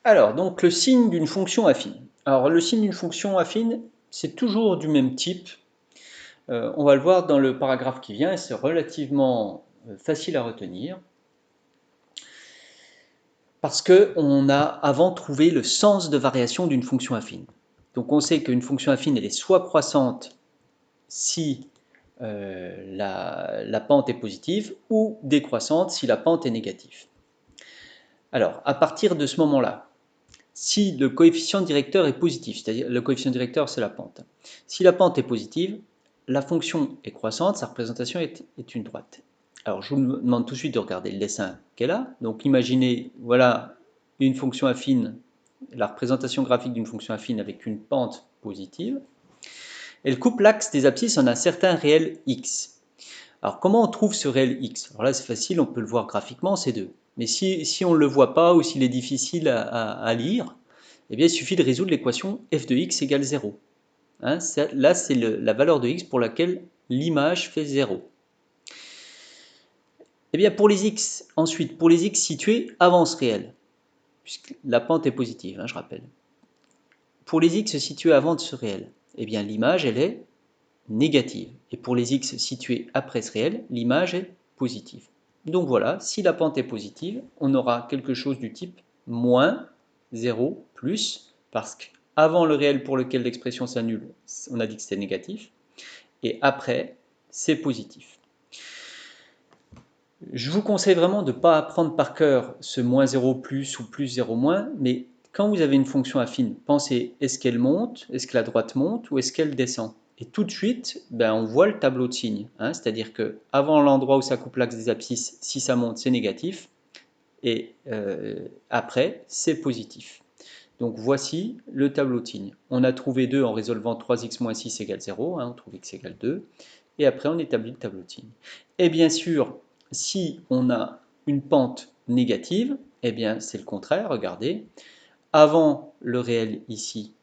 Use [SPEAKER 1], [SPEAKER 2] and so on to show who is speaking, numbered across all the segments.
[SPEAKER 1] Alors, donc le signe d'une fonction affine. Alors, le signe d'une fonction affine, c'est toujours du même type. On va le voir dans le paragraphe qui vient et c'est relativement facile à retenir parce qu'on a avant trouvé le sens de variation d'une fonction affine. Donc, on sait qu'une fonction affine, elle est soit croissante si la pente est positive ou décroissante si la pente est négative. Alors, à partir de ce moment-là, si le coefficient directeur est positif, c'est-à-dire le coefficient directeur c'est la pente. Si la pente est positive, la fonction est croissante, sa représentation est une droite. Alors je vous demande tout de suite de regarder le dessin qu'elle a. Donc imaginez, voilà une fonction affine, la représentation graphique d'une fonction affine avec une pente positive. Elle coupe l'axe des abscisses en un certain réel x. Alors comment on trouve ce réel x? Alors là c'est facile, on peut le voir graphiquement, c'est 2. Mais si on ne le voit pas ou s'il est difficile à lire, eh bien, il suffit de résoudre l'équation f de x égale 0. Hein, là, c'est la valeur de x pour laquelle l'image fait 0. Eh bien, pour les x, ensuite, pour les x situés avant ce réel, puisque la pente est positive, hein, je rappelle. Pour les x situés avant ce réel, eh bien, l'image, elle est négative. Et pour les x situés après ce réel, l'image est positive. Donc voilà, si la pente est positive, on aura quelque chose du type moins 0 plus, parce qu'avant le réel pour lequel l'expression s'annule, on a dit que c'était négatif, et après, c'est positif. Je vous conseille vraiment de ne pas apprendre par cœur ce moins 0 plus ou plus 0 moins, mais quand vous avez une fonction affine, pensez, est-ce qu'elle monte, est-ce que la droite monte ou est-ce qu'elle descend? Et tout de suite, on voit le tableau de signes, hein, c'est-à-dire qu'avant l'endroit où ça coupe l'axe des abscisses, si ça monte, c'est négatif, et après, c'est positif. Donc voici le tableau de signes. On a trouvé 2 en résolvant 3x moins 6 égale 0, hein, on trouve x égale 2, et après on établit le tableau de signes. Et bien sûr, si on a une pente négative, eh bien c'est le contraire, regardez. Avant le réel ici,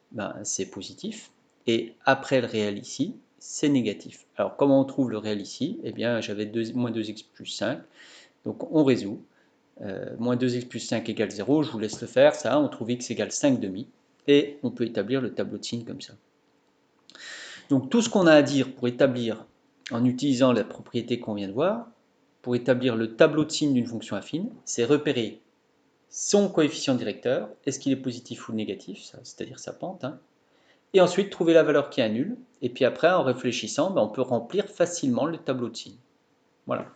[SPEAKER 1] c'est positif, et après le réel ici, c'est négatif. Alors comment on trouve le réel ici? Eh bien j'avais moins 2x plus 5, donc on résout. Moins 2x plus 5 égale 0, je vous laisse le faire, ça, on trouve x égale 5 demi, et on peut établir le tableau de signes comme ça. Donc tout ce qu'on a à dire pour établir, en utilisant la propriété qu'on vient de voir, pour établir le tableau de signes d'une fonction affine, c'est repérer son coefficient directeur, est-ce qu'il est positif ou négatif, c'est-à-dire sa pente, hein, et ensuite trouver la valeur qui annule, et puis après, en réfléchissant, on peut remplir facilement le tableau de signes. Voilà.